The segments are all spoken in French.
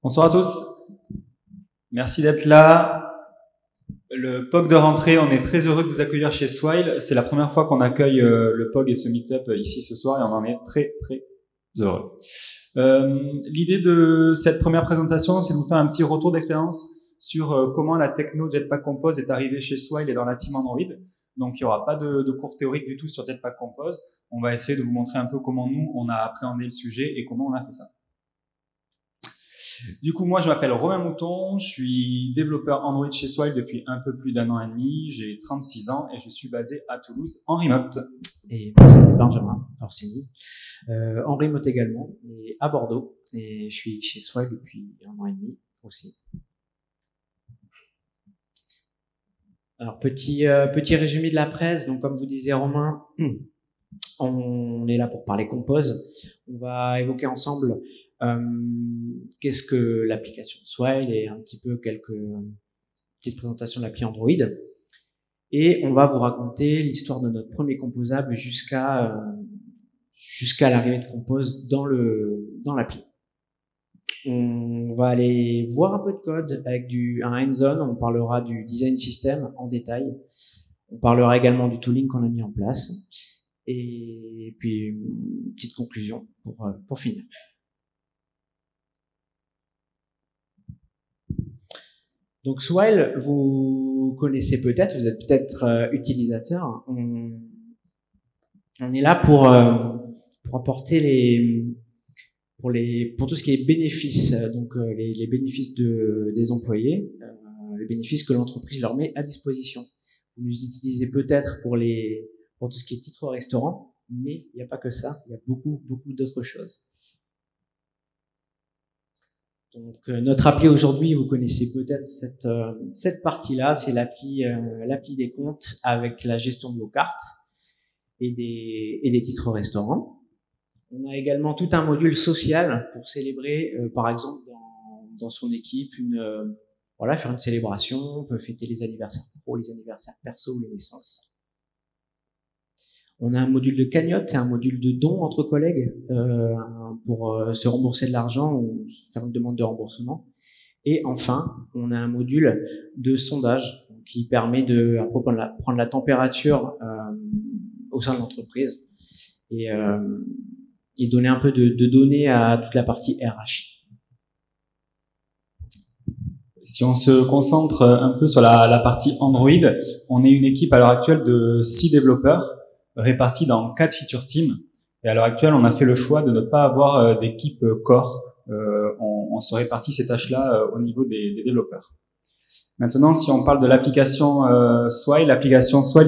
Bonsoir à tous. Merci d'être là. Le POG de rentrée, on est très heureux de vous accueillir chez Swile. C'est la première fois qu'on accueille le POG et ce meet-up ici ce soir et on en est très heureux. L'idée de cette première présentation, c'est de vous faire un petit retour d'expérience sur comment la techno Jetpack Compose est arrivée chez Swile et dans la team Android. Donc il n'y aura pas de cours théoriques du tout sur Jetpack Compose. On va essayer de vous montrer un peu comment nous, on a appréhendé le sujet et comment on a fait ça. Du coup, moi, je m'appelle Romain Mouton, je suis développeur Android chez Swile depuis un peu plus d'1 an et demi, j'ai 36 ans et je suis basé à Toulouse en remote. Et moi, c'est Benjamin Orsini, en remote également, et à Bordeaux, et je suis chez Swile depuis 1 an et demi aussi. Alors, petit résumé de la presse. Donc, comme vous disiez, Romain, on est là pour parler Compose. On va évoquer ensemble qu'est-ce que l'application Swile et un petit peu quelques petites présentations de l'appli Android. Et on va vous raconter l'histoire de notre premier composable jusqu'à l'arrivée de Compose dans l'appli. On va aller voir un peu de code avec un hands-on. On parlera du design system en détail. On parlera également du tooling qu'on a mis en place. Et puis une petite conclusion pour finir. Donc Swile, vous connaissez peut-être, vous êtes peut-être utilisateur. On est là pour apporter pour tout ce qui est bénéfices, donc les bénéfices des employés, les bénéfices que l'entreprise leur met à disposition. Vous nous utilisez peut-être pour tout ce qui est titre restaurant, mais il n'y a pas que ça, il y a beaucoup d'autres choses. Donc notre appli aujourd'hui, vous connaissez peut-être cette partie-là, c'est l'appli des comptes avec la gestion de vos cartes et des titres restaurants. On a également tout un module social pour célébrer, par exemple dans son équipe, faire une célébration. On peut fêter les anniversaires pro, les anniversaires perso ou les naissances. On a un module de cagnotte et un module de don entre collègues pour se rembourser de l'argent ou faire une demande de remboursement. Et enfin, on a un module de sondage qui permet de prendre la température au sein de l'entreprise et donner un peu de données à toute la partie RH. Si on se concentre un peu sur la partie Android, on est une équipe à l'heure actuelle de 6 développeurs répartis dans 4 feature teams. Et à l'heure actuelle, on a fait le choix de ne pas avoir d'équipe core. On se répartit ces tâches-là au niveau des développeurs. Maintenant, si on parle de l'application Swile,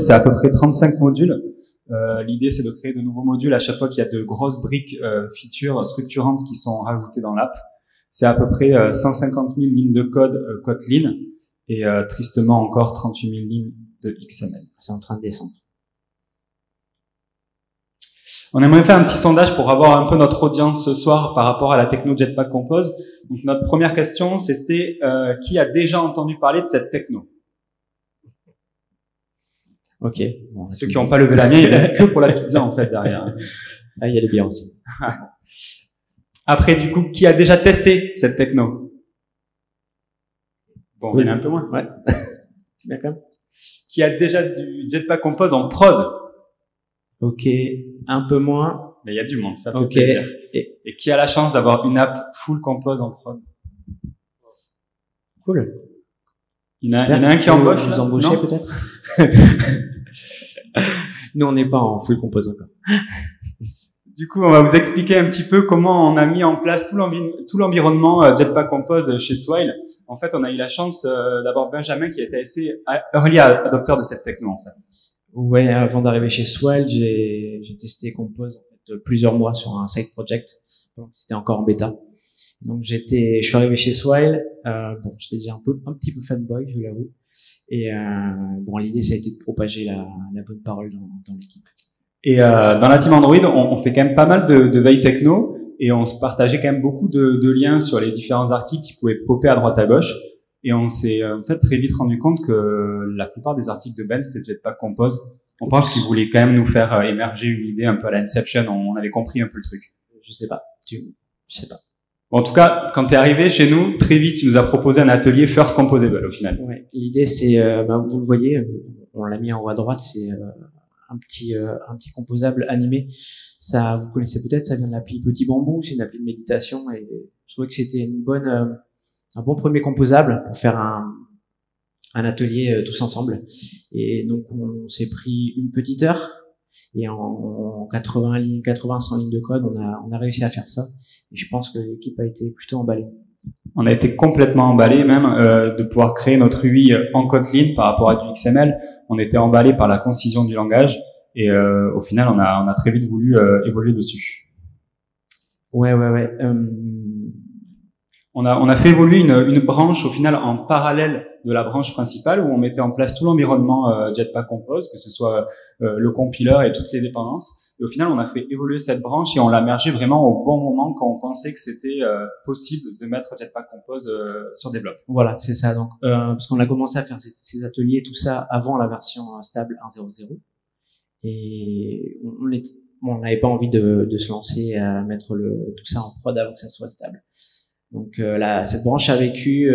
c'est à peu près 35 modules. L'idée, c'est de créer de nouveaux modules à chaque fois qu'il y a de grosses briques features structurantes qui sont rajoutées dans l'app. C'est à peu près 150 000 lignes de code Kotlin et tristement encore 38 000 lignes de XML. C'est en train de descendre. On aimerait faire un petit sondage pour avoir un peu notre audience ce soir par rapport à la techno Jetpack Compose. Donc notre première question, c'était qui a déjà entendu parler de cette techno? Ok. Bon, ceux qui n'ont pas levé la main, il y a que pour la pizza en fait derrière. Ah, il y a les bières aussi. Après, du coup, qui a déjà testé cette techno? Bon, oui. Il y en a un peu moins. Ouais. C'est bien quand même. Qui a déjà du Jetpack Compose en prod? Ok, un peu moins. Mais il y a du monde, ça fait plaisir. Et qui a la chance d'avoir une app full Compose en prod? Cool. Il y en a un qui embauche. Vous embauchez peut-être? Nous, on n'est pas en full Compose encore. Du coup, on va vous expliquer un petit peu comment on a mis en place tout l'environnement Jetpack Compose chez Swile. En fait, on a eu la chance d'avoir Benjamin qui était assez early adopteur de cette techno, en fait. Ouais, avant d'arriver chez Swile, j'ai testé Compose en fait plusieurs mois sur un side project. Donc c'était encore en bêta. Donc je suis arrivé chez Swile. J'étais déjà un petit peu fanboy, je l'avoue. Et l'idée ça a été de propager la bonne parole dans l'équipe. Et dans la team Android, on fait quand même pas mal de veille techno et on se partageait quand même beaucoup de liens sur les différents articles qui pouvaient popper à droite à gauche. Et on s'est en fait très vite rendu compte que la plupart des articles de Ben, c'était Jetpack Compose. On pense qu'il voulait quand même nous faire émerger une idée un peu à l'Inception. On avait compris un peu le truc. Je sais pas. Je sais pas. En tout cas, quand tu es arrivé chez nous, très vite, tu nous as proposé un atelier First Composable au final. Ouais, l'idée c'est, vous le voyez, on l'a mis en haut à droite, c'est un petit composable animé. Ça, vous connaissez peut-être, ça vient de l'appli Petit Bambou, c'est une appli de méditation et je trouvais que c'était un bon premier composable pour faire un atelier tous ensemble. Et donc on s'est pris une petite heure et en 80-100 lignes de code, on a réussi à faire ça. Et je pense que l'équipe a été plutôt emballée. On a été complètement emballé même de pouvoir créer notre UI en Kotlin par rapport à du XML. On était emballé par la concision du langage et au final on a très vite voulu évoluer dessus. Ouais. On a fait évoluer une branche au final en parallèle de la branche principale où on mettait en place tout l'environnement Jetpack Compose, que ce soit le compiler et toutes les dépendances. Et au final, on a fait évoluer cette branche et on l'a mergé vraiment au bon moment quand on pensait que c'était possible de mettre Jetpack Compose sur des blocs. Voilà, c'est ça. Donc, parce qu'on a commencé à faire ces ateliers, tout ça avant la version stable 1.0.0, et on n'avait pas envie de se lancer à mettre tout ça en prod avant que ça soit stable. Donc cette branche a vécu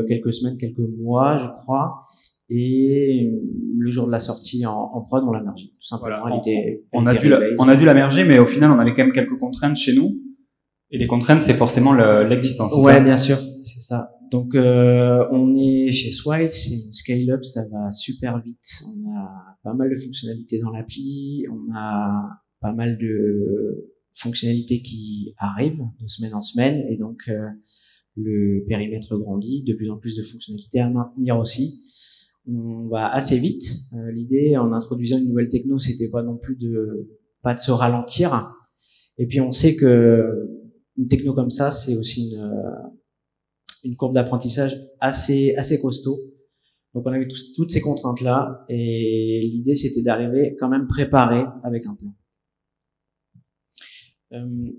quelques semaines, quelques mois, je crois, et le jour de la sortie en prod, on l'a mergé. Tout simplement, voilà, on a dû la merger, mais au final, on avait quand même quelques contraintes chez nous. Et les contraintes, c'est forcément l'existence. Ouais, ça bien sûr, c'est ça. Donc on est chez Swile, c'est une scale-up, ça va super vite. On a pas mal de fonctionnalités dans l'appli, on a pas mal de fonctionnalités qui arrivent de semaine en semaine, et donc le périmètre grandit, de plus en plus de fonctionnalités à maintenir aussi. On va assez vite. L'idée en introduisant une nouvelle techno, c'était pas non plus de se ralentir. Et puis on sait que une techno comme ça, c'est aussi une courbe d'apprentissage assez costaud. Donc on avait toutes ces contraintes là, et l'idée c'était d'arriver quand même préparé avec un plan.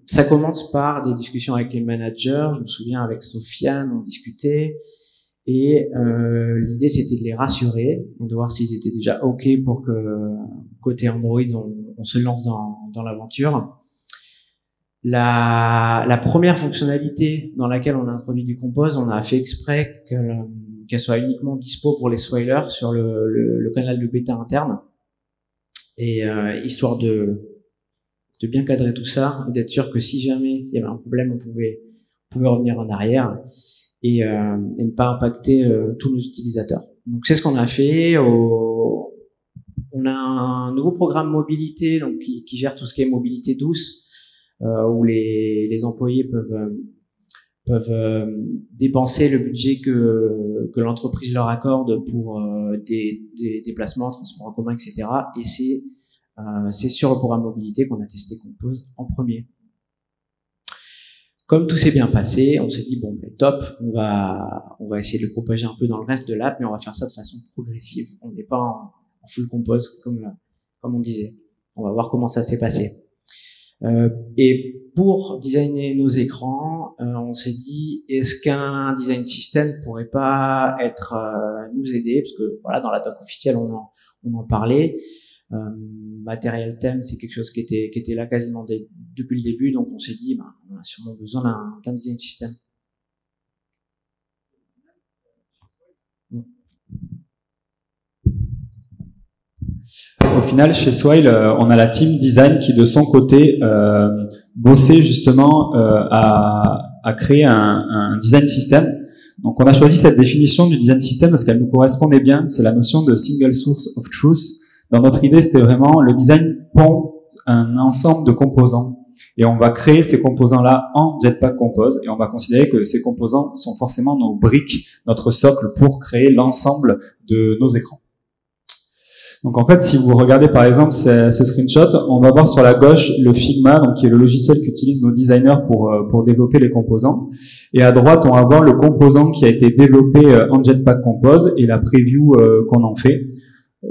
Ça commence par des discussions avec les managers. Je me souviens avec Sofiane, on discutait, et l'idée c'était de les rassurer, de voir s'ils étaient déjà OK pour que côté Android on se lance dans l'aventure. La première fonctionnalité dans laquelle on a introduit du Compose, on a fait exprès qu'elle soit uniquement dispo pour les Swilers sur le canal de bêta interne, et histoire de bien cadrer tout ça et d'être sûr que si jamais il y avait un problème, on pouvait revenir en arrière et ne pas impacter tous nos utilisateurs. Donc c'est ce qu'on a fait. On a un nouveau programme mobilité donc qui gère tout ce qui est mobilité douce, où les employés peuvent dépenser le budget que l'entreprise leur accorde pour des déplacements, transports en commun, etc. Et c'est sur le programme mobilité qu'on a testé Compose en premier. Comme tout s'est bien passé, on s'est dit bon, ben, top, on va essayer de le propager un peu dans le reste de l'app, mais on va faire ça de façon progressive. On n'est pas en full Compose comme on disait. On va voir comment ça s'est passé. Et pour designer nos écrans, on s'est dit est-ce qu'un design system pourrait pas nous aider, parce que voilà, dans la doc officielle on en parlait. Material theme, c'est quelque chose qui était là quasiment depuis le début, donc on s'est dit on a sûrement besoin d'un design system. Au final, chez Swile, on a la team design qui, de son côté, bossait justement à créer un design system. Donc, on a choisi cette définition du design system parce qu'elle nous correspondait bien. C'est la notion de single source of truth. Dans notre idée, c'était vraiment le design pond un ensemble de composants. Et on va créer ces composants-là en Jetpack Compose, et on va considérer que ces composants sont forcément nos briques, notre socle pour créer l'ensemble de nos écrans. Donc en fait, si vous regardez par exemple ce screenshot, on va voir sur la gauche le Figma, donc qui est le logiciel qu'utilisent nos designers pour développer les composants. Et à droite, on va voir le composant qui a été développé en Jetpack Compose et la preview qu'on en fait.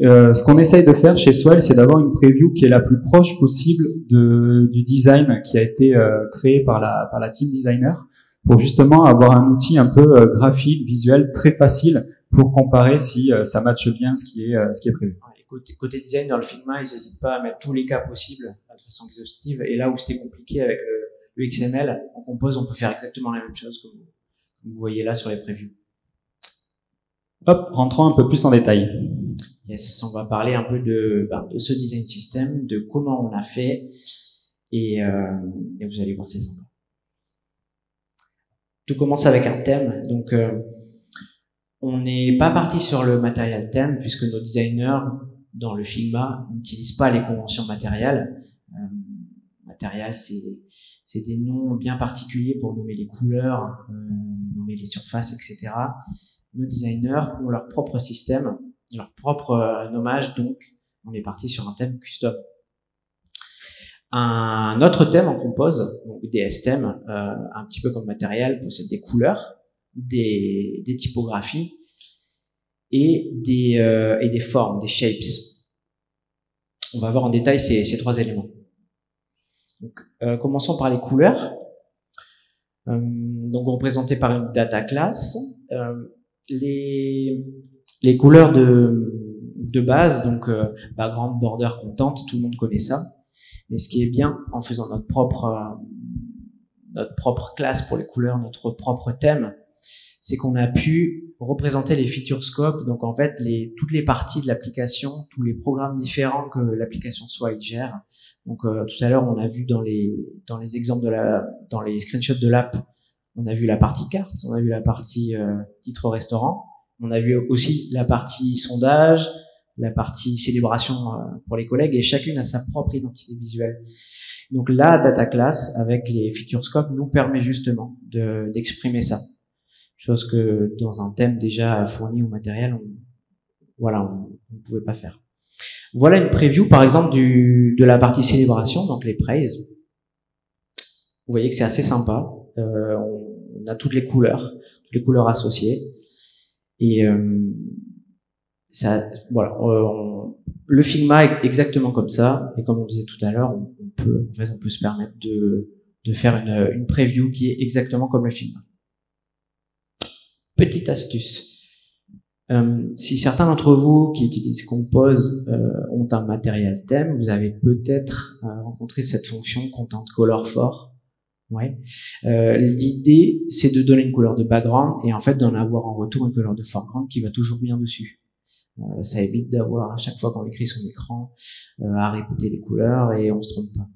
Ce qu'on essaye de faire chez Swile, c'est d'avoir une preview qui est la plus proche possible du design qui a été créé par la team designer, pour justement avoir un outil un peu graphique, visuel, très facile pour comparer si ça matche bien ce qui est prévu. Côté design, dans le Figma, ils n'hésitent pas à mettre tous les cas possibles de façon exhaustive. Et là où c'était compliqué avec le XML, en Compose, on peut faire exactement la même chose comme vous voyez là sur les previews. Hop, rentrons un peu plus en détail. Yes, on va parler un peu de ce design system, de comment on a fait, et vous allez voir, c'est sympa. Tout commence avec un thème, donc on n'est pas parti sur le matériel thème puisque nos designers dans le Figma n'utilisent pas les conventions matérielles. Matériel, c'est des noms bien particuliers pour nommer les couleurs, nommer les surfaces, etc. Nos designers ont leur propre système, leur propre nommage, donc on est parti sur un thème custom. Un autre thème en Compose, donc DS thème, un petit peu comme matériel, possède des couleurs, des typographies et des formes, des shapes. On va voir en détail ces trois éléments. Donc, commençons par les couleurs. Donc représentées par une data class. Les couleurs de base, donc background, border, content, tout le monde connaît ça. Mais ce qui est bien en faisant notre propre classe pour les couleurs, notre propre thème, c'est qu'on a pu représenter les feature scopes, donc en fait toutes les parties de l'application, tous les programmes différents que l'application Swile gère. Donc tout à l'heure on a vu dans les exemples dans les screenshots de l'app, on a vu la partie carte, on a vu la partie titre restaurant, on a vu aussi la partie sondage, la partie célébration pour les collègues, et chacune a sa propre identité visuelle. Donc la data class avec les feature scopes nous permet justement d'exprimer ça. Chose que dans un thème déjà fourni au matériel, on ne pouvait pas faire. Voilà une preview par exemple de la partie célébration, donc les praise. Vous voyez que c'est assez sympa. On a toutes les couleurs associées. Et ça, voilà, le Figma est exactement comme ça. Et comme on disait tout à l'heure, on peut se permettre de faire une preview qui est exactement comme le Figma. Petite astuce. Si certains d'entre vous qui utilisent Compose ont un matériel thème, vous avez peut-être rencontré cette fonction Content Color For. Ouais. L'idée, c'est de donner une couleur de background et en fait d'en avoir en retour une couleur de foreground qui va toujours bien dessus. Ça évite d'avoir à chaque fois qu'on écrit son écran à répéter les couleurs et on se trompe pas.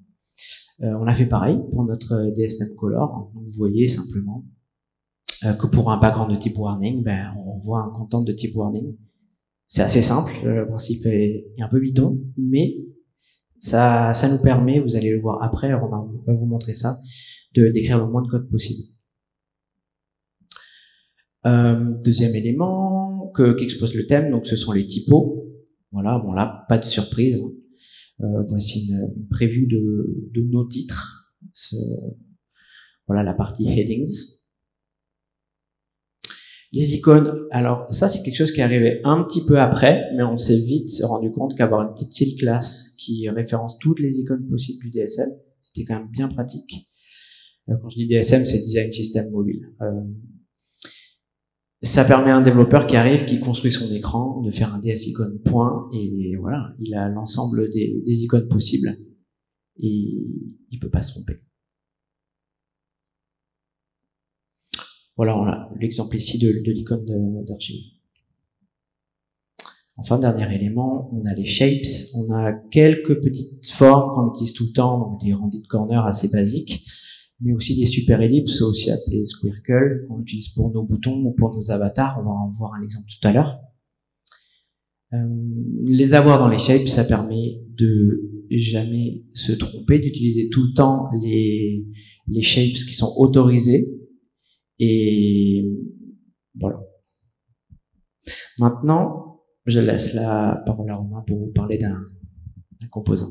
On a fait pareil pour notre DSM Color. Donc, vous voyez simplement que pour un background de type warning, on voit un content de type warning. C'est assez simple, le principe est un peu bidon, mais ça nous permet, vous allez le voir après, on va vous montrer ça, d'écrire le moins de code possible. Deuxième élément qu'expose le thème, donc ce sont les typos. Voilà, bon là, pas de surprise. Voici une preview de nos titres. Voilà la partie headings. Les icônes, alors ça c'est quelque chose qui est arrivé un petit peu après, mais on s'est vite rendu compte qu'avoir une petite style class qui référence toutes les icônes possibles du DSM, c'était quand même bien pratique. Quand je dis DSM, c'est Design System Mobile. Ça permet à un développeur qui arrive, qui construit son écran, de faire un DS icône point, et voilà, il a l'ensemble des icônes possibles, et il peut pas se tromper. Voilà, on a l'exemple ici de l'icône d'archive. Enfin, dernier élément, on a les shapes, on a quelques petites formes qu'on utilise tout le temps, donc des rounded corners assez basiques, mais aussi des super ellipses, aussi appelés squircle, qu'on utilise pour nos boutons ou pour nos avatars. On va en voir un exemple tout à l'heure. Les avoir dans les shapes, ça permet de jamais se tromper, d'utiliser tout le temps les shapes qui sont autorisés. Et voilà. Maintenant, je laisse la parole à Romain pour vous parler d'un composant.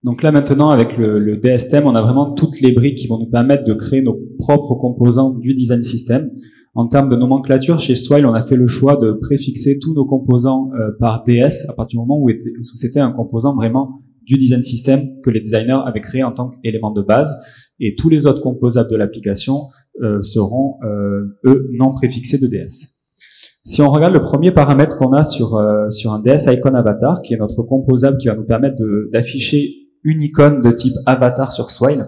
Donc là maintenant avec le DSTM, on a vraiment toutes les briques qui vont nous permettre de créer nos propres composants du design system. En termes de nomenclature, chez Swile, on a fait le choix de préfixer tous nos composants par DS à partir du moment où c'était un composant vraiment du design system que les designers avaient créé en tant qu'élément de base, et tous les autres composables de l'application seront eux non préfixés de DS. Si on regarde le premier paramètre qu'on a sur un DS Icon Avatar, qui est notre composable qui va nous permettre d'afficher une icône de type avatar sur Swile,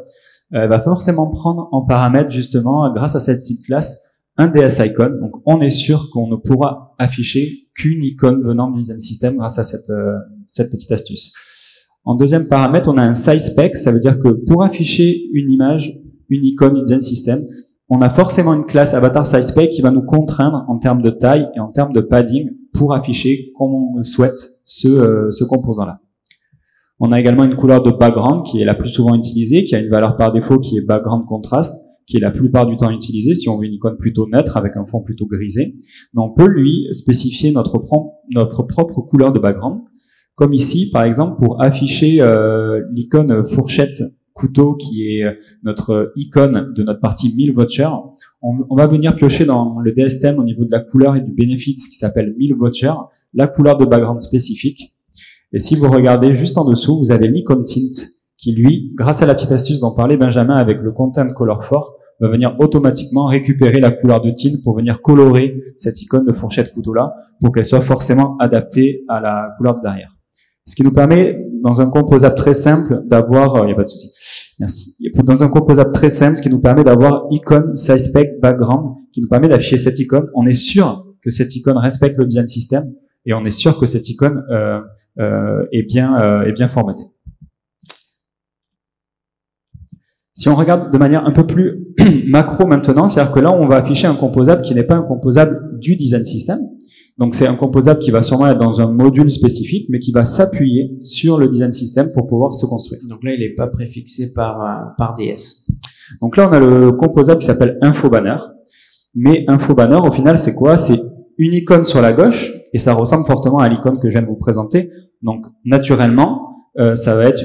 elle va forcément prendre en paramètre justement, grâce à cette seed class, un DS icon. Donc on est sûr qu'on ne pourra afficher qu'une icône venant du design system grâce à cette petite astuce. En deuxième paramètre, on a un size spec, ça veut dire que pour afficher une image, une icône du design system, on a forcément une classe avatar size spec qui va nous contraindre en termes de taille et en termes de padding pour afficher comme on souhaite ce composant-là. On a également une couleur de background qui est la plus souvent utilisée, qui a une valeur par défaut qui est background contrast, qui est la plupart du temps utilisée si on veut une icône plutôt neutre avec un fond plutôt grisé. Mais on peut lui spécifier notre propre couleur de background. Comme ici, par exemple, pour afficher l'icône fourchette couteau qui est notre icône de notre partie meal voucher, on va venir piocher dans le DSTM au niveau de la couleur et du benefit qui s'appelle meal voucher, la couleur de background spécifique. Et si vous regardez juste en dessous, vous avez l'icône tint qui, lui, grâce à la petite astuce dont parlait Benjamin avec le content color for, va venir automatiquement récupérer la couleur de tint pour venir colorer cette icône de fourchette couteau là pour qu'elle soit forcément adaptée à la couleur de derrière. Ce qui nous permet, dans un composable très simple, d'avoir, il n'y a pas de souci, merci. Dans un composable très simple, ce qui nous permet d'avoir icône, size spec, background, qui nous permet d'afficher cette icône. On est sûr que cette icône respecte le design system et on est sûr que cette icône est bien formatée. Si on regarde de manière un peu plus macro maintenant, c'est-à-dire que là, on va afficher un composable qui n'est pas un composable du design system. Donc c'est un composable qui va sûrement être dans un module spécifique, mais qui va s'appuyer sur le design system pour pouvoir se construire. Donc là, il n'est pas préfixé par DS. Donc là, on a le composable qui s'appelle InfoBanner. Mais InfoBanner, au final, c'est quoi? C'est une icône sur la gauche, et ça ressemble fortement à l'icône que je viens de vous présenter. Donc naturellement, ça va être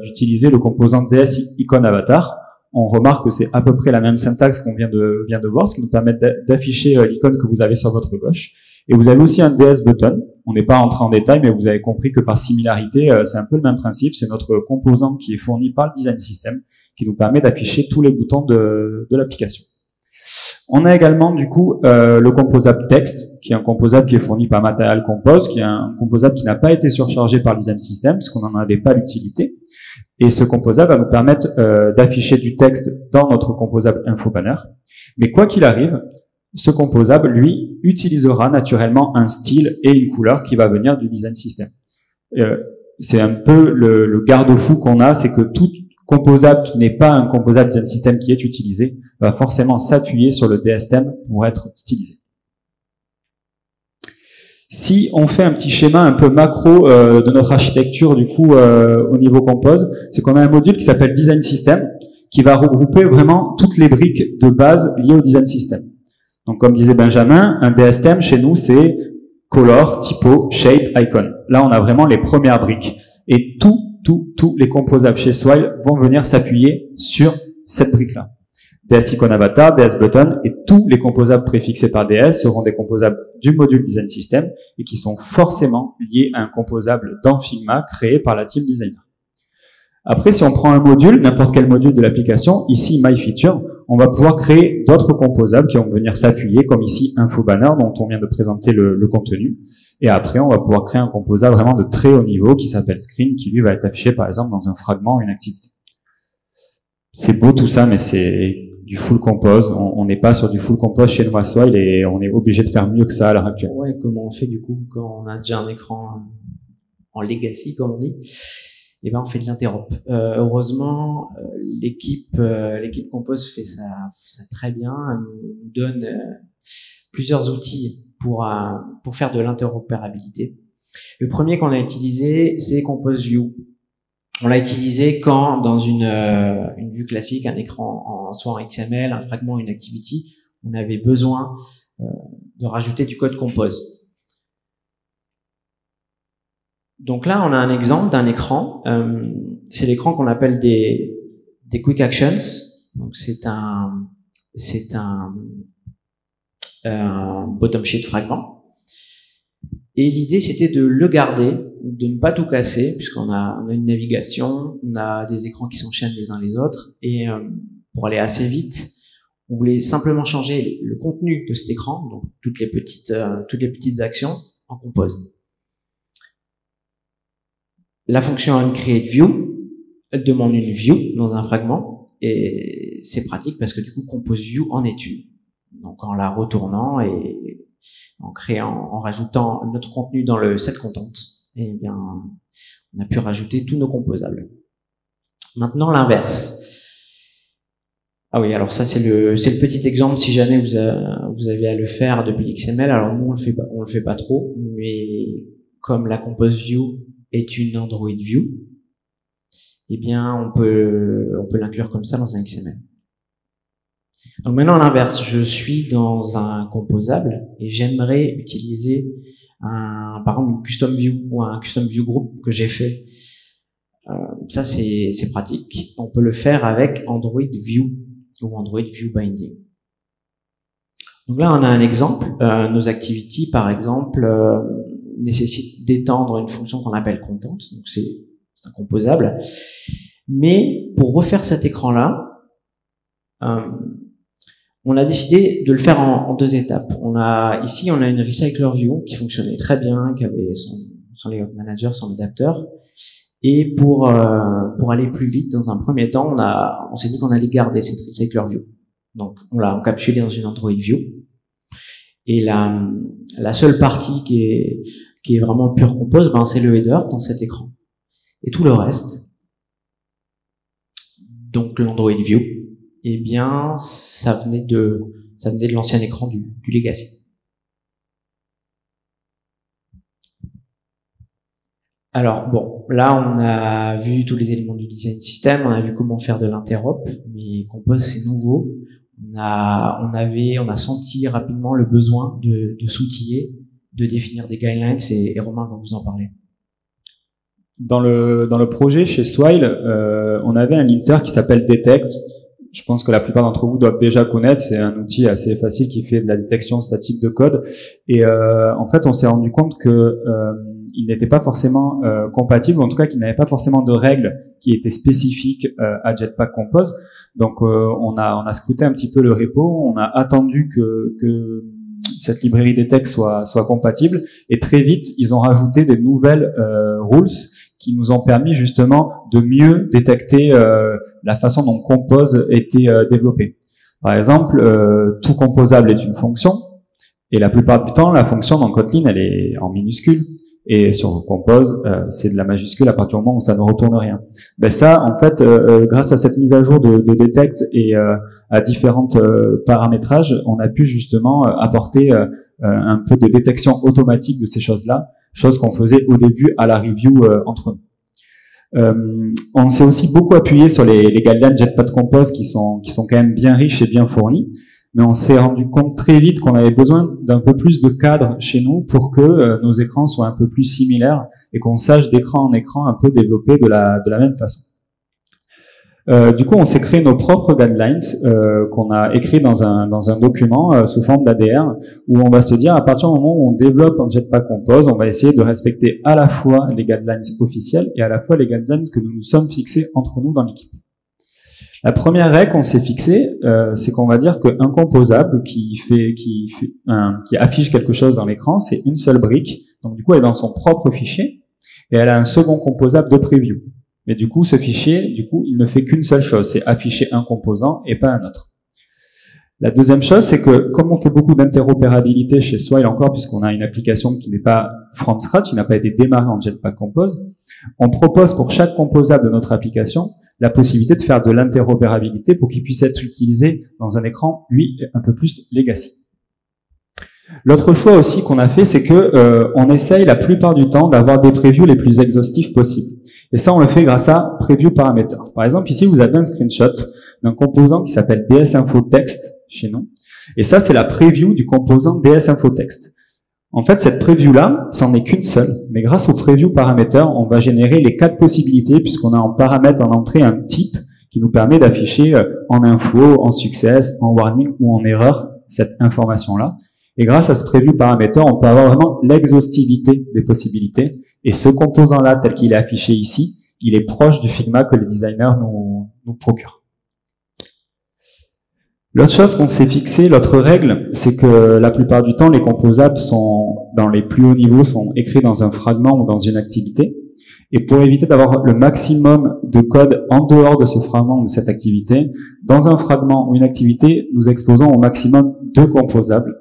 d'utiliser le composant DS icône avatar. On remarque que c'est à peu près la même syntaxe qu'on vient de voir, ce qui nous permet d'afficher l'icône que vous avez sur votre gauche. Et vous avez aussi un DS button. On n'est pas entré en détail, mais vous avez compris que par similarité, c'est un peu le même principe. C'est notre composant qui est fourni par le design system, qui nous permet d'afficher tous les boutons de l'application. On a également du coup le composable texte, qui est un composable qui est fourni par Material Compose, qui est un composable qui n'a pas été surchargé par le design system, parce qu'on n'en avait pas l'utilité. Et ce composable va nous permettre d'afficher du texte dans notre composable InfoBanner. Mais quoi qu'il arrive, ce composable, lui, utilisera naturellement un style et une couleur qui va venir du design system. C'est un peu le garde-fou qu'on a, c'est que tout composable qui n'est pas un composable design system qui est utilisé va forcément s'appuyer sur le DSTM pour être stylisé. Si on fait un petit schéma un peu macro de notre architecture du coup au niveau compose, c'est qu'on a un module qui s'appelle design system qui va regrouper vraiment toutes les briques de base liées au design system. Donc, comme disait Benjamin, un DSTM chez nous, c'est color, typo, shape, icon. Là, on a vraiment les premières briques. Et tous les composables chez Swile vont venir s'appuyer sur cette brique-là. DS icon avatar, DS button, et tous les composables préfixés par DS seront des composables du module design system et qui sont forcément liés à un composable dans Figma créé par la team designer. Après, si on prend un module, n'importe quel module de l'application, ici MyFeature, on va pouvoir créer d'autres composables qui vont venir s'appuyer, comme ici InfoBanner, dont on vient de présenter le contenu. Et après, on va pouvoir créer un composable vraiment de très haut niveau qui s'appelle Screen, qui lui va être affiché par exemple dans un fragment, une activité. C'est beau tout ça, mais c'est du full compose. On n'est pas sur du full compose chez nous à Swile et on est obligé de faire mieux que ça à l'heure actuelle. Ouais, comment on fait du coup quand on a déjà un écran en legacy, comme on dit? Eh ben, on fait de l'interop. Heureusement, l'équipe Compose fait ça très bien. Elle nous donne plusieurs outils pour faire de l'interopérabilité. Le premier qu'on a utilisé, c'est Compose View. On l'a utilisé quand, dans une vue classique, un écran soit en XML, un fragment, une activity, on avait besoin de rajouter du code Compose. Donc là, on a un exemple d'un écran. C'est l'écran qu'on appelle des quick actions. Donc c'est un bottom sheet fragment. Et l'idée, c'était de le garder, de ne pas tout casser, puisqu'on a une navigation, on a des écrans qui s'enchaînent les uns les autres. Et pour aller assez vite, on voulait simplement changer le contenu de cet écran, donc toutes les petites actions en Compose. La fonction onCreateView, elle demande une view dans un fragment. et c'est pratique parce que du coup Compose View en est une. Donc en la retournant et en rajoutant notre contenu dans le set content, eh bien on a pu rajouter tous nos composables. Maintenant l'inverse. Ah oui, alors ça c'est le petit exemple si jamais vous avez à le faire depuis l'XML. Alors nous on le fait pas trop, mais comme la Compose View est une Android View, eh bien on peut l'inclure comme ça dans un XML. Donc maintenant à l'inverse, je suis dans un composable et j'aimerais utiliser par exemple une custom view ou un custom view group que j'ai fait. Ça c'est pratique. On peut le faire avec Android View ou Android View Binding. Donc là on a un exemple. Nos activities par exemple nécessitent d'étendre une fonction qu'on appelle content. Donc c'est un composable. Mais pour refaire cet écran-là, on a décidé de le faire en deux étapes. Ici, on a une recycler view qui fonctionnait très bien, qui avait son layout manager, son adapteur. Et pour aller plus vite, dans un premier temps, on s'est dit qu'on allait garder cette recycler view. Donc, on l'a encapsulée dans une Android view. Et la seule partie qui est vraiment pure compose, c'est le header dans cet écran. Et tout le reste, donc l'Android view, eh bien, ça venait de l'ancien écran du legacy. Alors bon, là on a vu tous les éléments du design system, on a vu comment faire de l'interop, mais Compose c'est nouveau. On a senti rapidement le besoin de s'outiller, de définir des guidelines et Romain va vous en parler. Dans le projet chez Swile, on avait un linter qui s'appelle Detect. Je pense que la plupart d'entre vous doivent déjà connaître. C'est un outil assez facile qui fait de la détection statique de code. Et en fait, on s'est rendu compte que il n'était pas forcément compatible, ou en tout cas qu'il n'avait pas forcément de règles qui étaient spécifiques à Jetpack Compose. Donc on a scruté un petit peu le repo, on a attendu que cette librairie Detect soit compatible, et très vite ils ont rajouté des nouvelles rules qui nous ont permis justement de mieux détecter la façon dont Compose était développé. Par exemple, tout composable est une fonction, et la plupart du temps, la fonction dans Kotlin, elle est en minuscule, et sur Compose, c'est de la majuscule à partir du moment où ça ne retourne rien. Ben ça, en fait, grâce à cette mise à jour de Detect et à différentes paramétrages, on a pu justement apporter un peu de détection automatique de ces choses-là, chose qu'on faisait au début à la review entre nous. On s'est aussi beaucoup appuyé sur les guidelines Jetpack Compose qui sont quand même bien riches et bien fournis, mais on s'est rendu compte très vite qu'on avait besoin d'un peu plus de cadre chez nous pour que nos écrans soient un peu plus similaires et qu'on sache d'écran en écran un peu développer de la même façon. Du coup, on s'est créé nos propres guidelines qu'on a écrits dans un document sous forme d'ADR, où on va se dire à partir du moment où on développe un Jetpack Compose, on va essayer de respecter à la fois les guidelines officielles et à la fois les guidelines que nous nous sommes fixés entre nous dans l'équipe. La première règle qu'on s'est fixée, c'est qu'on va dire qu'un composable qui affiche quelque chose dans l'écran, c'est une seule brique. Donc du coup, elle est dans son propre fichier et elle a un second composable de preview. Mais du coup, ce fichier, il ne fait qu'une seule chose, c'est afficher un composant et pas un autre. La deuxième chose, c'est que comme on fait beaucoup d'interopérabilité chez Swile encore, puisqu'on a une application qui n'est pas from scratch, qui n'a pas été démarrée en Jetpack Compose, on propose pour chaque composable de notre application la possibilité de faire de l'interopérabilité pour qu'il puisse être utilisé dans un écran, lui, un peu plus legacy. L'autre choix aussi qu'on a fait, c'est que on essaye la plupart du temps d'avoir des previews les plus exhaustifs possibles. Et ça, on le fait grâce à Preview Parameter. Par exemple, ici, vous avez un screenshot d'un composant qui s'appelle DSInfoText chez nous. Et ça, c'est la preview du composant DSInfoText. En fait, cette preview-là, c'en est qu'une seule. Mais grâce au Preview Parameter, on va générer les 4 possibilités puisqu'on a en paramètre en entrée un type qui nous permet d'afficher en info, en success, en warning ou en erreur cette information-là. Et grâce à ce Preview Parameter, on peut avoir vraiment l'exhaustivité des possibilités. Et ce composant-là, tel qu'il est affiché ici, il est proche du Figma que les designers nous procurent. L'autre chose qu'on s'est fixé, l'autre règle, c'est que la plupart du temps, les composables sont, dans les plus hauts niveaux, sont écrits dans un fragment ou dans une activité. Et pour éviter d'avoir le maximum de code en dehors de ce fragment ou de cette activité, dans un fragment ou une activité, nous exposons au maximum 2 composables.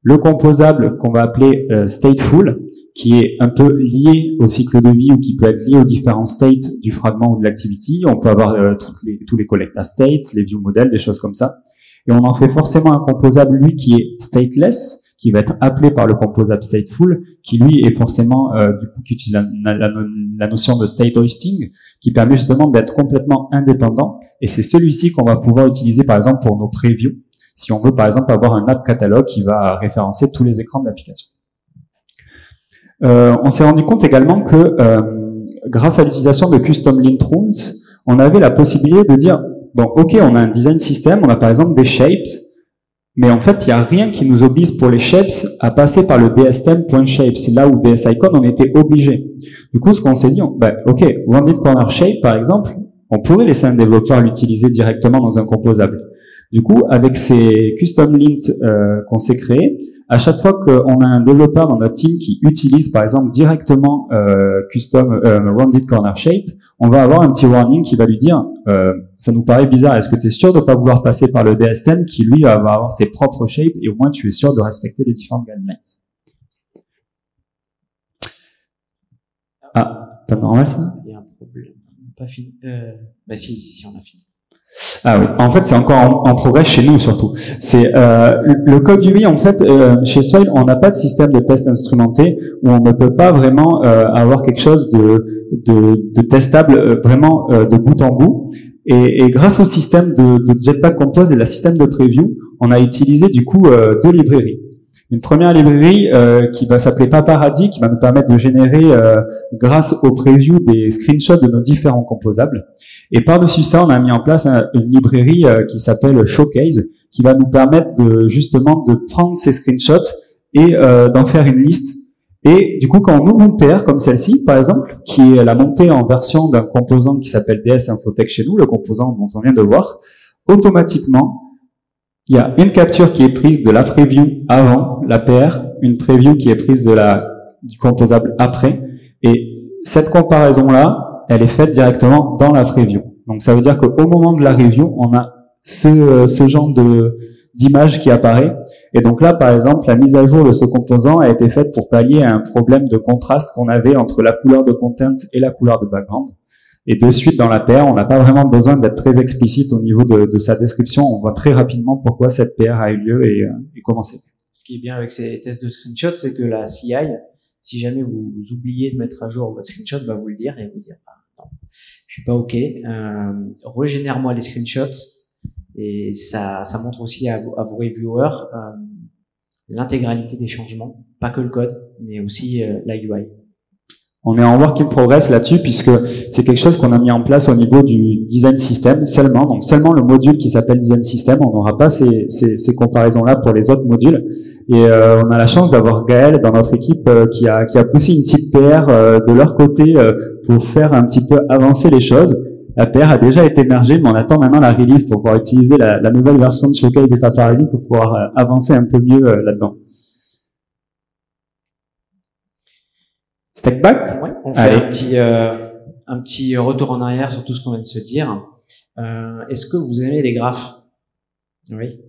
Le composable qu'on va appeler stateful, qui est un peu lié au cycle de vie ou qui peut être lié aux différents states du fragment ou de l'activity. On peut avoir tous les collecta states, les view models, des choses comme ça. Et on en fait forcément un composable, lui, qui est stateless, qui va être appelé par le composable stateful, qui lui est forcément, du coup, qui utilise la notion de state hoisting, qui permet justement d'être complètement indépendant. Et c'est celui-ci qu'on va pouvoir utiliser, par exemple, pour nos previews, si on veut, par exemple, avoir un app catalogue qui va référencer tous les écrans de l'application. On s'est rendu compte également que, grâce à l'utilisation de custom lint rules, on avait la possibilité de dire, bon, ok, on a un design system, on a par exemple des shapes, mais en fait, il n'y a rien qui nous oblige pour les shapes à passer par le dstem.shapes. C'est là où dsicon, on était obligé. Du coup, ce qu'on s'est dit, ok, rounded corner shape, par exemple, on pourrait laisser un développeur l'utiliser directement dans un composable. Du coup, avec ces custom lints qu'on s'est créés, à chaque fois qu'on a un développeur dans notre team qui utilise, par exemple, directement rounded corner shape, on va avoir un petit warning qui va lui dire ça nous paraît bizarre, est-ce que tu es sûr de ne pas vouloir passer par le DSTM qui, lui, va avoir ses propres shapes et au moins tu es sûr de respecter les différentes guidelines. Ah, pas normal ça? Il y a un problème. Pas fini. Si, on a fini. Ah oui, en fait c'est encore en progrès chez nous surtout. C'est le code UI en fait chez Swile on n'a pas de système de test instrumenté où on ne peut pas vraiment avoir quelque chose de testable vraiment de bout en bout. Et grâce au système de Jetpack Compose et le système de preview, on a utilisé du coup 2 librairies. Une première librairie qui va s'appeler Paparazzi, qui va nous permettre de générer, grâce au preview, des screenshots de nos différents composables. Et par-dessus ça, on a mis en place une librairie qui s'appelle Showcase, qui va nous permettre justement de prendre ces screenshots et d'en faire une liste. Et du coup, quand on ouvre une PR comme celle-ci, par exemple, qui est la montée en version d'un composant qui s'appelle DS Infotech chez nous, le composant dont on vient de voir, automatiquement, il y a une capture qui est prise de la preview avant la PR, une preview qui est prise du composable après, et cette comparaison-là, elle est faite directement dans la preview. Donc ça veut dire qu'au moment de la review, on a ce genre d'image qui apparaît. Et donc là, par exemple, la mise à jour de ce composant a été faite pour pallier à un problème de contraste qu'on avait entre la couleur de content et la couleur de background. Et de suite, dans la PR, on n'a pas vraiment besoin d'être très explicite au niveau de sa description. On voit très rapidement pourquoi cette PR a eu lieu et comment c'est fait. Ce qui est bien avec ces tests de screenshot, c'est que la CI, si jamais vous oubliez de mettre à jour votre screenshot, va vous le dire et vous dire non, je suis pas OK. Régénère-moi les screenshots et ça montre aussi à vos reviewers l'intégralité des changements, pas que le code, mais aussi la UI. On est en work in progress là-dessus puisque c'est quelque chose qu'on a mis en place au niveau du design system seulement. Donc seulement le module qui s'appelle design system. On n'aura pas ces comparaisons-là pour les autres modules. Et on a la chance d'avoir Gaël dans notre équipe qui a poussé une petite PR de leur côté pour faire un petit peu avancer les choses. La PR a déjà été mergée, mais on attend maintenant la release pour pouvoir utiliser la nouvelle version de Showcase et Paparazzi pour pouvoir avancer un peu mieux là-dedans. Step back? Ouais, on fait un petit retour en arrière sur tout ce qu'on vient de se dire. Est-ce que vous aimez les graphes? Oui.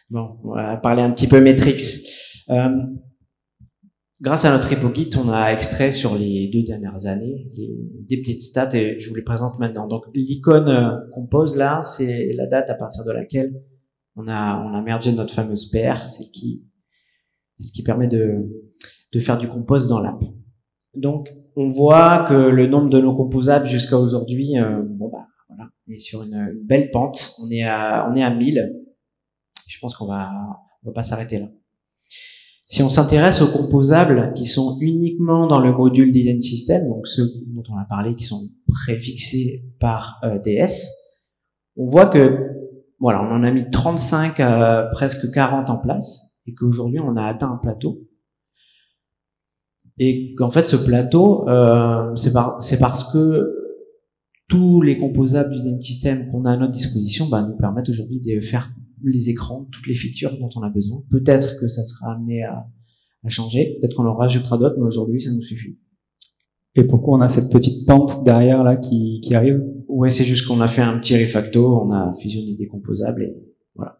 Bon, on va parler un petit peu métriques. Grâce à notre repo Git, on a extrait sur les 2 dernières années des petites stats et je vous les présente maintenant. Donc l'icône compose là, c'est la date à partir de laquelle on a mergé notre fameuse PR, c'est qui permet de faire du compose dans l'app. Donc, on voit que le nombre de nos composables jusqu'à aujourd'hui, voilà, est sur une belle pente. On est à 1000. Je pense qu'on va pas s'arrêter là. Si on s'intéresse aux composables qui sont uniquement dans le module design system, donc ceux dont on a parlé, qui sont préfixés par DS, on voit que, voilà, on en a mis 35 presque 40 en place et qu'aujourd'hui on a atteint un plateau. Et qu'en fait, ce plateau, c'est parce que tous les composables du design system qu'on a à notre disposition nous permettent aujourd'hui de faire les écrans, toutes les features dont on a besoin. Peut-être que ça sera amené à changer, peut-être qu'on en rajoutera d'autres, mais aujourd'hui, ça nous suffit. Et pourquoi on a cette petite pente derrière là qui arrive? Ouais, c'est juste qu'on a fait un petit refacto, on a fusionné des composables et voilà.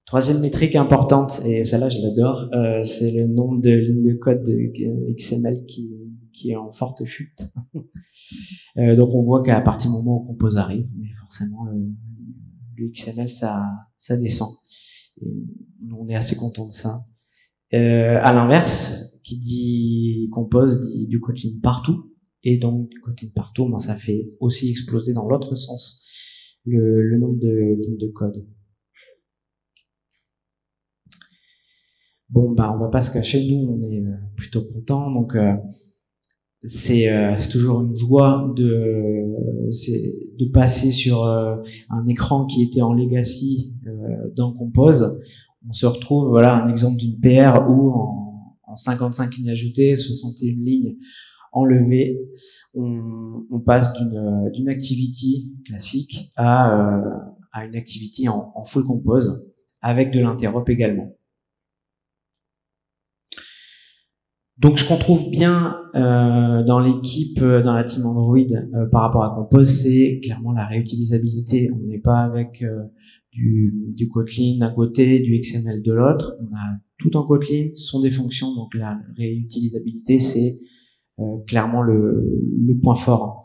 Troisième métrique importante, et celle-là je l'adore, c'est le nombre de lignes de code de XML qui est en forte chute. Donc on voit qu'à partir du moment où Compose arrive, mais forcément le XML ça descend. Et on est assez content de ça. À l'inverse, qui dit Compose dit du Kotlin partout, et donc du Kotlin partout, ben, ça fait aussi exploser dans l'autre sens le nombre de lignes de code. Bon, bah, on va pas se cacher, nous, on est plutôt contents, donc c'est toujours une joie de passer sur un écran qui était en legacy dans Compose. On se retrouve, voilà, un exemple d'une PR où en 55 lignes ajoutées, 61 lignes enlevées, on passe d'une activity classique à une activity en full Compose avec de l'interop également. Donc, ce qu'on trouve bien dans l'équipe, dans la team Android par rapport à Compose, c'est clairement la réutilisabilité. On n'est pas avec du Kotlin d'un côté, du XML de l'autre. On a tout en Kotlin, ce sont des fonctions, donc la réutilisabilité, c'est clairement le point fort.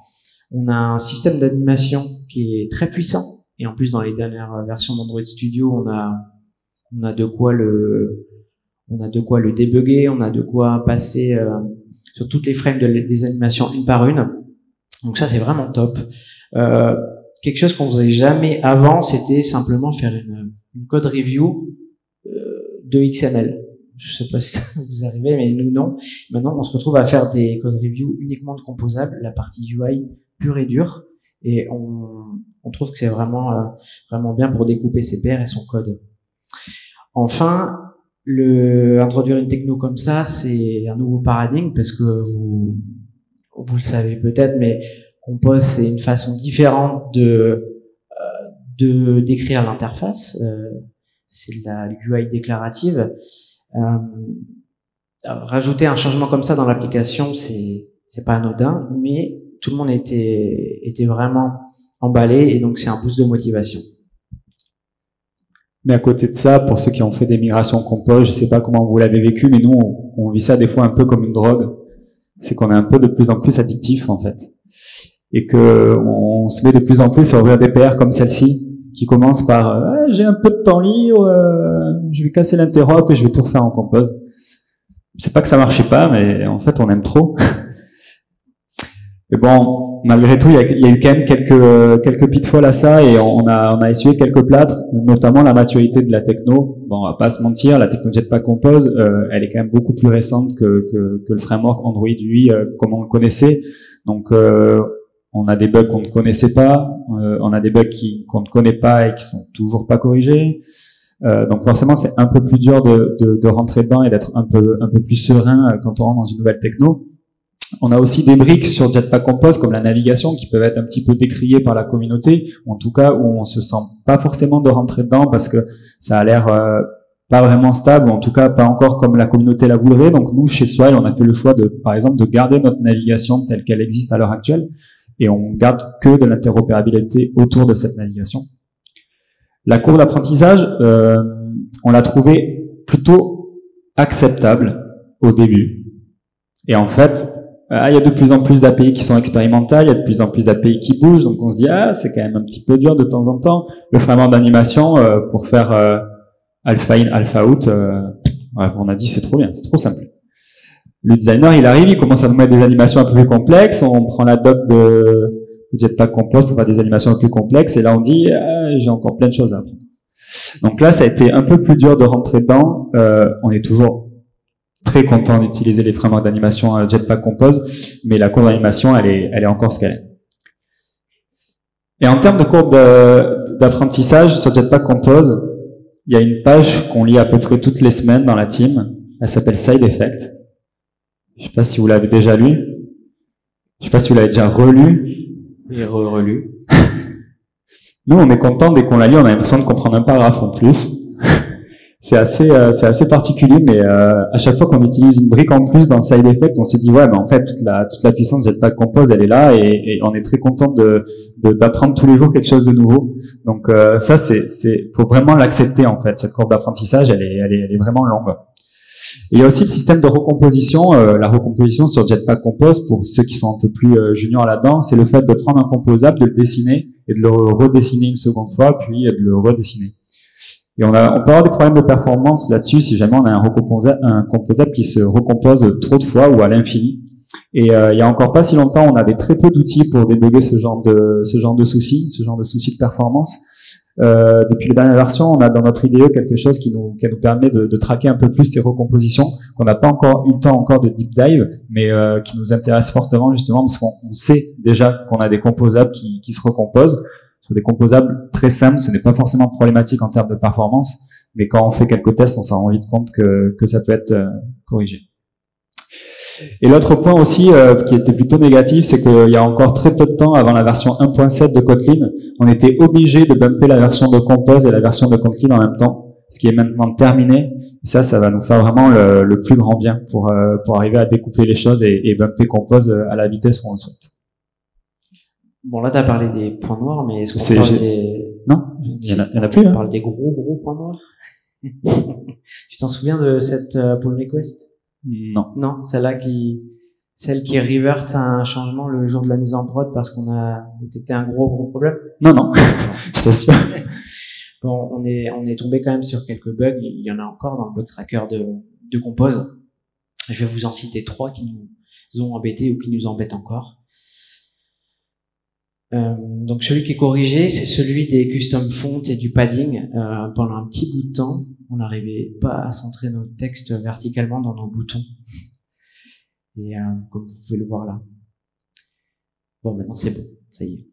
On a un système d'animation qui est très puissant, et en plus dans les dernières versions d'Android Studio, on a de quoi le débugger, on a de quoi passer sur toutes les frames des animations une par une. Donc ça, c'est vraiment top. Quelque chose qu'on faisait jamais avant, c'était simplement faire une code review de XML. Je sais pas si ça vous arrivez, mais nous, non. Maintenant, on se retrouve à faire des code review uniquement de composables, la partie UI pure et dure, et on trouve que c'est vraiment bien pour découper ses paires et son code. Enfin, introduire une techno comme ça, c'est un nouveau paradigme, parce que vous le savez peut-être, mais Compose, c'est une façon différente de décrire l'interface. C'est de la UI déclarative. Rajouter un changement comme ça dans l'application, c'est pas anodin, mais tout le monde était vraiment emballé, et donc c'est un boost de motivation. Mais à côté de ça, pour ceux qui ont fait des migrations Compose, je sais pas comment vous l'avez vécu, mais nous, on vit ça des fois un peu comme une drogue. C'est qu'on est un peu de plus en plus addictif, en fait. Et que on se met de plus en plus à ouvrir des PR comme celle-ci, qui commence par j'ai un peu de temps libre, je vais casser l'interop et je vais tout refaire en Compose. C'est pas que ça marchait pas, mais en fait, on aime trop. Mais bon, malgré tout, il y a eu quand même quelques pitfalls à ça, et on a essuyé quelques plâtres, notamment la maturité de la techno. Bon, on va pas se mentir, la techno Jetpack Compose, elle est quand même beaucoup plus récente que le framework Android, lui, comme on le connaissait. Donc, on a des bugs qu'on ne connaissait pas, on a des bugs qu'on ne connaît pas et qui sont toujours pas corrigés. Donc forcément, c'est un peu plus dur de rentrer dedans et d'être un peu plus serein quand on rentre dans une nouvelle techno. On a aussi des briques sur Jetpack Compose, comme la navigation, qui peuvent être un petit peu décriées par la communauté, ou en tout cas où on se sent pas forcément de rentrer dedans parce que ça a l'air pas vraiment stable, ou en tout cas pas encore comme la communauté la voudrait. Donc nous, chez Swile, on a fait le choix par exemple, de garder notre navigation telle qu'elle existe à l'heure actuelle, et on garde que de l'interopérabilité autour de cette navigation. La courbe d'apprentissage, on l'a trouvée plutôt acceptable au début. Et en fait, il y a de plus en plus d'API qui sont expérimentales, il y a de plus en plus d'API qui bougent, donc on se dit c'est quand même un petit peu dur de temps en temps. Le framework d'animation pour faire alpha in, alpha out, on a dit c'est trop bien, c'est trop simple. Le designer, il arrive, il commence à nous mettre des animations un peu plus complexes, on prend la doc de Jetpack Compose pour faire des animations un peu plus complexes, et là on dit j'ai encore plein de choses à apprendre. Donc là, ça a été un peu plus dur de rentrer dedans. On est toujours très content d'utiliser les frameworks d'animation Jetpack Compose, mais la courbe d'animation, elle est encore ce qu'elle est. Et en termes de courbe d'apprentissage sur Jetpack Compose, il y a une page qu'on lit à peu près toutes les semaines dans la team. Elle s'appelle Side Effect. Je sais pas si vous l'avez déjà lu. Je sais pas si vous l'avez déjà relu. Et relu. Nous, on est content dès qu'on la lit, on a l'impression de comprendre un paragraphe en plus. c'est assez particulier, mais à chaque fois qu'on utilise une brique en plus dans le side effect, on se dit ouais, mais en fait toute la puissance de Jetpack Compose, elle est là, et on est très content d'apprendre tous les jours quelque chose de nouveau. Donc ça, faut vraiment l'accepter en fait. Cette courbe d'apprentissage, elle est vraiment longue. Et il y a aussi le système de recomposition. La recomposition sur Jetpack Compose, pour ceux qui sont un peu plus juniors là-dedans, c'est le fait de prendre un composable, de le dessiner et de le redessiner une seconde fois, puis de le redessiner. Et on peut avoir des problèmes de performance là-dessus si jamais on a un composable qui se recompose trop de fois ou à l'infini. Et il y a encore pas si longtemps, on avait très peu d'outils pour débugger ce genre de soucis de performance. Depuis les dernières versions, on a dans notre IDE quelque chose qui nous permet de traquer un peu plus ces recompositions, qu'on n'a pas encore eu le temps encore de deep dive, mais qui nous intéresse fortement justement parce qu'on sait déjà qu'on a des composables qui se recomposent. Sur des composables très simples, ce n'est pas forcément problématique en termes de performance, mais quand on fait quelques tests, on s'en rend vite compte que ça peut être corrigé. Et l'autre point aussi qui était plutôt négatif, c'est qu'il y a encore très peu de temps avant la version 1.7 de Kotlin, on était obligé de bumper la version de Compose et la version de Kotlin en même temps, ce qui est maintenant terminé. Et ça va nous faire vraiment le plus grand bien pour arriver à découpler les choses et bumper Compose à la vitesse où on le souhaite. Bon, là, tu as parlé des points noirs, mais est-ce qu'on parle des... Non, il y en a plus. On parle des gros points noirs. Tu t'en souviens de cette pull request? Non. Non, celle qui revert un changement le jour de la mise en prod parce qu'on a détecté un gros problème? Non. Je t'assure. Bon, on est tombé quand même sur quelques bugs. Il y en a encore dans le bug tracker de Compose. Je vais vous en citer 3 qui nous ont embêtés ou qui nous embêtent encore. Donc celui qui est corrigé, c'est celui des custom fonts et du padding. Pendant un petit bout de temps, on n'arrivait pas à centrer nos textes verticalement dans nos boutons. Et comme vous pouvez le voir là. Bon, maintenant c'est bon, ça y est.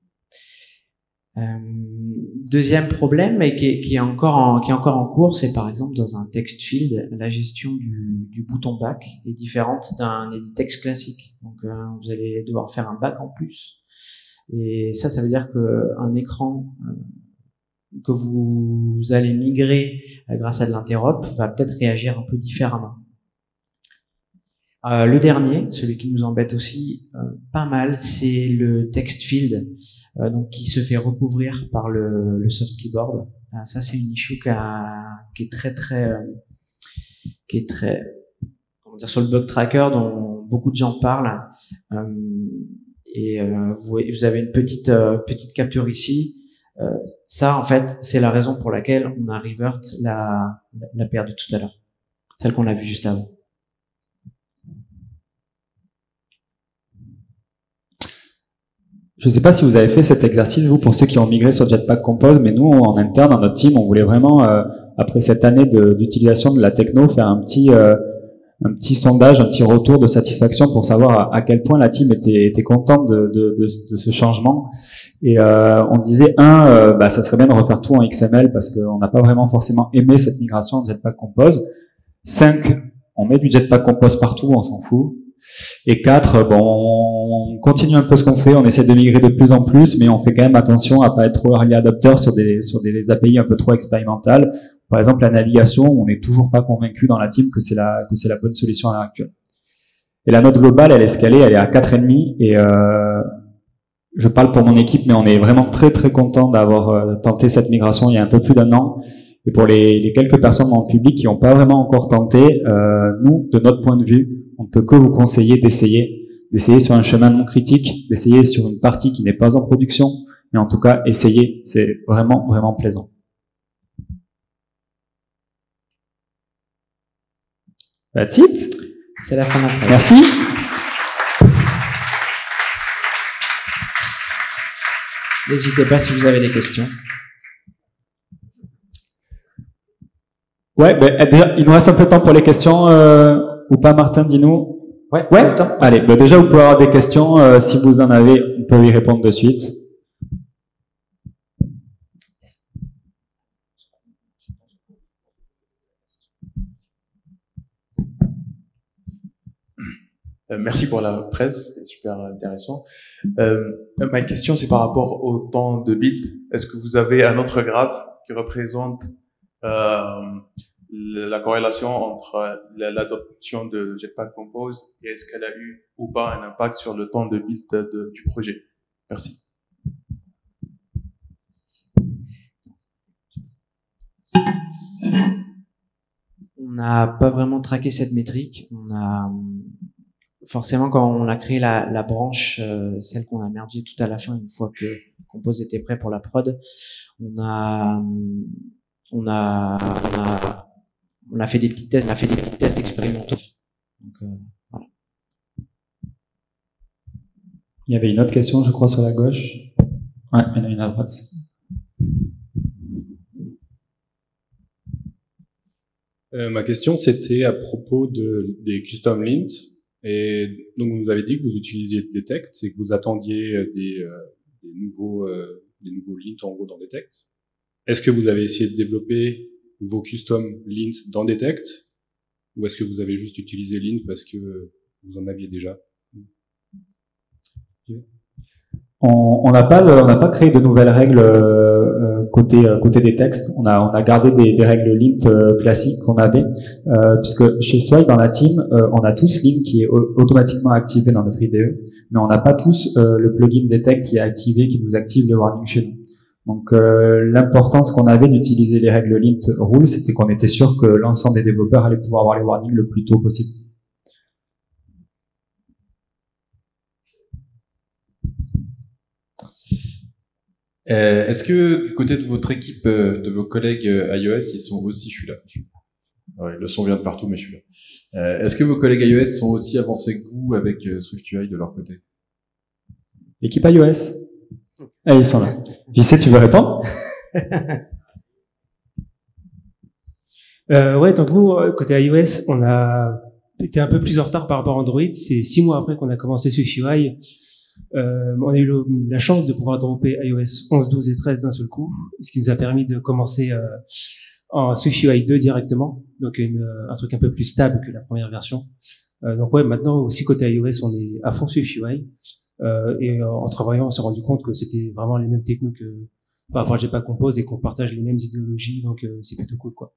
Deuxième problème, et qui est encore en cours, c'est par exemple dans un text field, la gestion du bouton back est différente d'un edit text classique. Donc vous allez devoir faire un back en plus. Et ça veut dire qu'un écran que vous allez migrer grâce à de l'interop va peut-être réagir un peu différemment. Le dernier, celui qui nous embête aussi pas mal, c'est le text field, donc qui se fait recouvrir par le soft keyboard. Ça, c'est une issue qui est très comment dire, sur le bug tracker dont beaucoup de gens parlent. Et vous avez une petite capture ici. Ça, en fait, c'est la raison pour laquelle on a revert la paire de tout à l'heure, celle qu'on a vue juste avant. Je ne sais pas si vous avez fait cet exercice, vous, pour ceux qui ont migré sur Jetpack Compose, mais nous, en interne, dans notre team, on voulait vraiment, après cette année d'utilisation de la techno, faire un petit sondage, un petit retour de satisfaction pour savoir à quel point la team était contente de ce changement. Et on disait, ça serait bien de refaire tout en XML parce qu'on n'a pas vraiment forcément aimé cette migration de Jetpack Compose. 5, on met du Jetpack Compose partout, on s'en fout. Et 4, on continue un peu ce qu'on fait, on essaie de migrer de plus en plus, mais on fait quand même attention à pas être trop early adopter sur des API un peu trop expérimentales. Par exemple, la navigation, on n'est toujours pas convaincu dans la team que c'est la bonne solution à l'heure actuelle. Et la note globale, elle est escalée, elle est à 4,5, et je parle pour mon équipe, mais on est vraiment très très content d'avoir tenté cette migration il y a un peu plus d'1 an. Et pour les quelques personnes dans le public qui n'ont pas vraiment encore tenté, nous, de notre point de vue, on ne peut que vous conseiller d'essayer sur un chemin non critique, d'essayer sur une partie qui n'est pas en production, mais en tout cas, essayez, c'est vraiment, vraiment plaisant. That's it. C'est la fin de la phrase. Merci. N'hésitez pas si vous avez des questions. Ouais, déjà, il nous reste un peu de temps pour les questions, ou pas, Martin, dis-nous. Ouais. Allez, déjà, vous pouvez avoir des questions. Si vous en avez, on peut y répondre de suite. Merci pour la presse, c'est super intéressant. Ma question, c'est par rapport au temps de build. Est-ce que vous avez un autre graphe qui représente la corrélation entre l'adoption de Jetpack Compose et est-ce qu'elle a eu ou pas un impact sur le temps de build du projet. Merci. On n'a pas vraiment traqué cette métrique. On a forcément, quand on a créé la branche, celle qu'on a mergée tout à la fin, une fois que Compose était prêt pour la prod, on a fait des petits tests, expérimentaux. Donc, voilà. Il y avait une autre question, je crois, sur la gauche. Ouais, il y en a une à droite. Ma question, c'était à propos des custom lint. Et donc, vous nous avez dit que vous utilisiez Detect et que vous attendiez des nouveaux lint en gros dans Detect. Est-ce que vous avez essayé de développer vos custom lint dans Detect ou est-ce que vous avez juste utilisé lint parce que vous en aviez déjà? On n'a pas créé de nouvelles règles côté des textes. On a gardé des règles lint classiques qu'on avait, puisque chez Swipe dans la team, on a tous lint qui est automatiquement activé dans notre IDE, mais on n'a pas tous le plugin Detect qui est activé, qui nous active les warnings chez nous. Donc l'importance qu'on avait d'utiliser les règles lint rule, c'était qu'on était sûr que l'ensemble des développeurs allaient pouvoir avoir les warnings le plus tôt possible. Est-ce que du côté de votre équipe, de vos collègues iOS, ils sont aussi, je suis là. Ouais, le son vient de partout, mais je suis là. Est-ce que vos collègues iOS sont aussi avancés que vous avec SwiftUI de leur côté? Équipe iOS. Ah, ils sont là. JC, tu veux répondre? Ouais, donc nous, côté iOS, on a été un peu plus en retard par rapport à Android. C'est 6 mois après qu'on a commencé SwiftUI. On a eu la chance de pouvoir dropper iOS 11, 12 et 13 d'un seul coup, ce qui nous a permis de commencer en SwiftUI 2 directement, donc un truc un peu plus stable que la première version. Donc ouais, maintenant aussi côté iOS, on est à fond SwiftUI, et en travaillant, on s'est rendu compte que c'était vraiment les mêmes techniques par rapport à Jetpack Compose et qu'on partage les mêmes idéologies, donc c'est plutôt cool, quoi.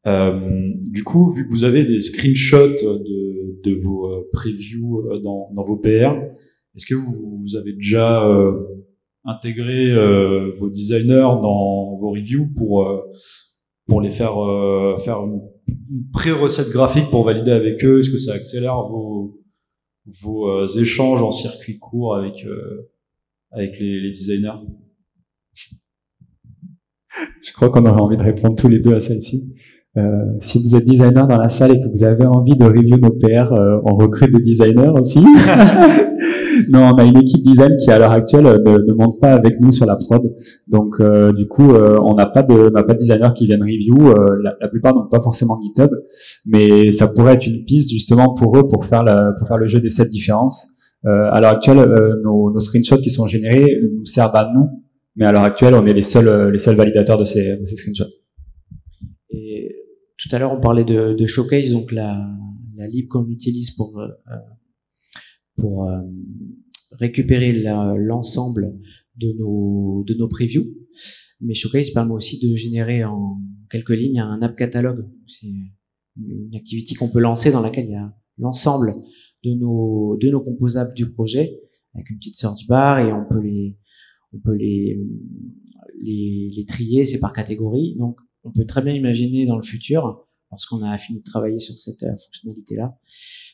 Du coup, vu que vous avez des screenshots de vos previews dans vos PR, est-ce que vous avez déjà intégré vos designers dans vos reviews pour les faire une pré-recette graphique pour valider avec eux? Est-ce que ça accélère vos échanges en circuit court avec les designers? Je crois qu'on aurait envie de répondre tous les deux à celle-ci. Si vous êtes designer dans la salle et que vous avez envie de review nos PR, on recrute des designers aussi. Non, on a une équipe design qui à l'heure actuelle ne monte pas avec nous sur la prod. Donc du coup, on n'a pas de designers qui viennent review. La plupart n'ont pas forcément GitHub, mais ça pourrait être une piste justement pour eux pour faire le jeu des 7 différences. À l'heure actuelle, nos screenshots qui sont générés nous servent à nous. Mais à l'heure actuelle, on est les seuls validateurs de ces screenshots. Et tout à l'heure, on parlait de Showcase, donc la lib qu'on utilise pour récupérer l'ensemble de nos previews. Mais Showcase permet aussi de générer en quelques lignes un app catalogue. C'est une activité qu'on peut lancer dans laquelle il y a l'ensemble de nos composables du projet avec une petite search bar et on peut les trier, c'est par catégorie. Donc, on peut très bien imaginer dans le futur, lorsqu'on a fini de travailler sur cette fonctionnalité-là,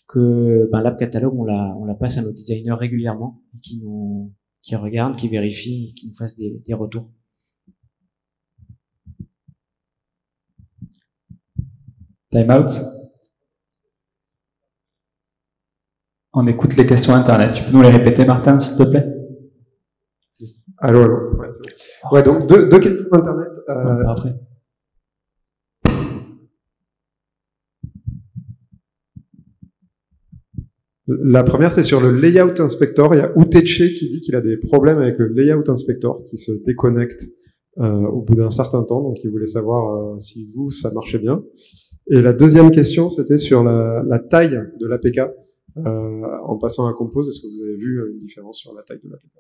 que l'app catalogue, on la passe à nos designers régulièrement, qui regardent, qui vérifient, qui nous fassent des retours. Time out. On écoute les questions internet. Tu peux nous les répéter, Martin, s'il te plaît? Allô. Ouais, c'est bon. Ouais, donc deux questions internet. Après. La première, c'est sur le Layout Inspector. Il y a Uteche qui dit qu'il a des problèmes avec le Layout Inspector, qui se déconnecte au bout d'un certain temps. Donc, il voulait savoir si ça marchait bien. Et la deuxième question, c'était sur la taille de l'APK. en passant à Compose, est-ce que vous avez vu une différence sur la taille de l'APK?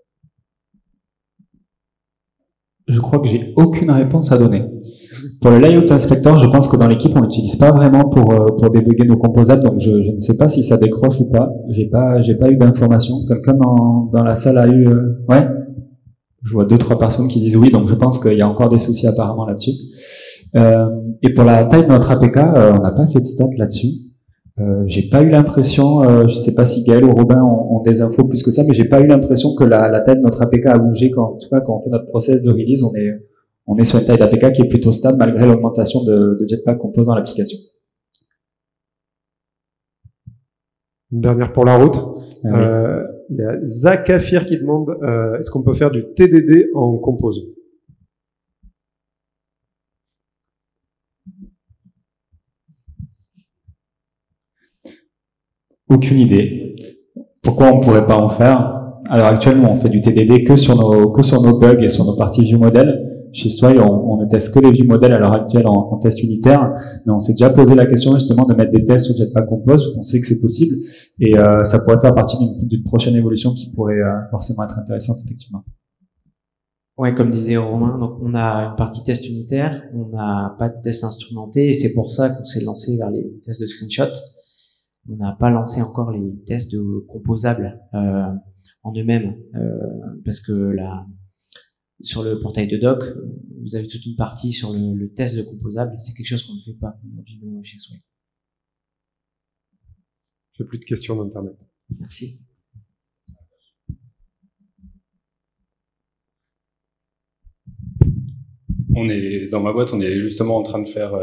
Je crois que j'ai aucune réponse à donner. Pour le Layout Inspector, je pense que dans l'équipe, on l'utilise pas vraiment pour débugger nos composables, donc je ne sais pas si ça décroche ou pas. J'ai pas eu d'informations. Quelqu'un dans la salle a eu, ouais? Je vois 2-3 personnes qui disent oui, donc je pense qu'il y a encore des soucis apparemment là-dessus. Et pour la taille de notre APK, on n'a pas fait de stats là-dessus. J'ai pas eu l'impression, je sais pas si Gaël ou Robin ont des infos plus que ça, mais j'ai pas eu l'impression que la taille de notre APK a bougé en tout cas, quand on fait notre process de release, on est sur une taille d'APK qui est plutôt stable malgré l'augmentation de Jetpack Compose dans l'application. Une dernière pour la route. Il y a Zach Afir qui demande, est-ce qu'on peut faire du TDD en Compose? Aucune idée. Pourquoi on pourrait pas en faire? Alors actuellement, on fait du TDD que sur nos bugs et sur nos parties view model. Chez Swile, on ne teste que les view model à l'heure actuelle en test unitaire, mais on s'est déjà posé la question justement de mettre des tests sur Jetpack Compose, parce qu'on sait que c'est possible, et ça pourrait faire partie d'une prochaine évolution qui pourrait forcément être intéressante, effectivement. Ouais, comme disait Romain, donc on a une partie test unitaire, on n'a pas de test instrumenté, et c'est pour ça qu'on s'est lancé vers les tests de screenshot. On n'a pas lancé encore les tests de composables en eux-mêmes, parce que là, sur le portail de doc, vous avez toute une partie sur le test de composable. C'est quelque chose qu'on ne fait pas aujourd'hui nous chez Swile. J'ai plus de questions d'internet. Merci. Dans ma boîte, on est justement en train de faire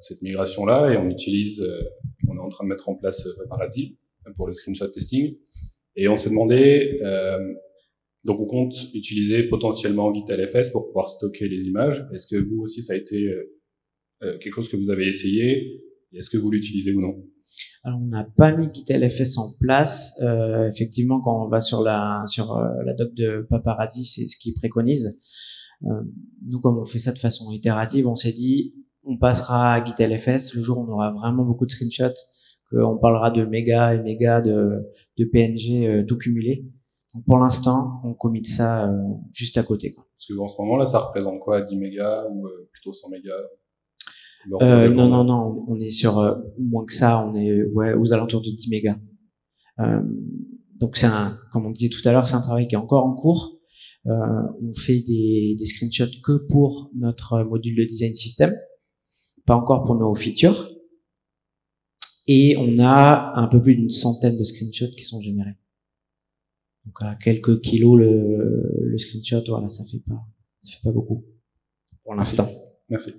cette migration-là et on est en train de mettre en place Paparazzi pour le screenshot testing. Et on se demandait, donc on compte utiliser potentiellement GitLFS pour pouvoir stocker les images. Est-ce que vous aussi, ça a été quelque chose que vous avez essayé? Et est-ce que vous l'utilisez ou non? Alors, on n'a pas mis GitLFS en place. Effectivement, quand on va sur la doc de Paparazzi, c'est ce qu'ils préconisent. Nous, comme on fait ça de façon itérative, on s'est dit, on passera à GitLFS le jour où on aura vraiment beaucoup de screenshots, qu'on parlera de mégas et mégas de PNG tout cumulé. Donc, pour l'instant, on commit ça juste à côté, quoi. Parce que en ce moment-là, ça représente quoi, 10 mégas ou plutôt 100 mégas? Non, on est sur moins que ça, on est aux alentours de 10 mégas. Donc comme on disait tout à l'heure, c'est un travail qui est encore en cours. On fait des screenshots que pour notre module de design system, pas encore pour nos features. Et on a un peu plus d'une centaine de screenshots qui sont générés. Donc à quelques kilos le screenshot, voilà, ça fait pas beaucoup pour l'instant. Merci.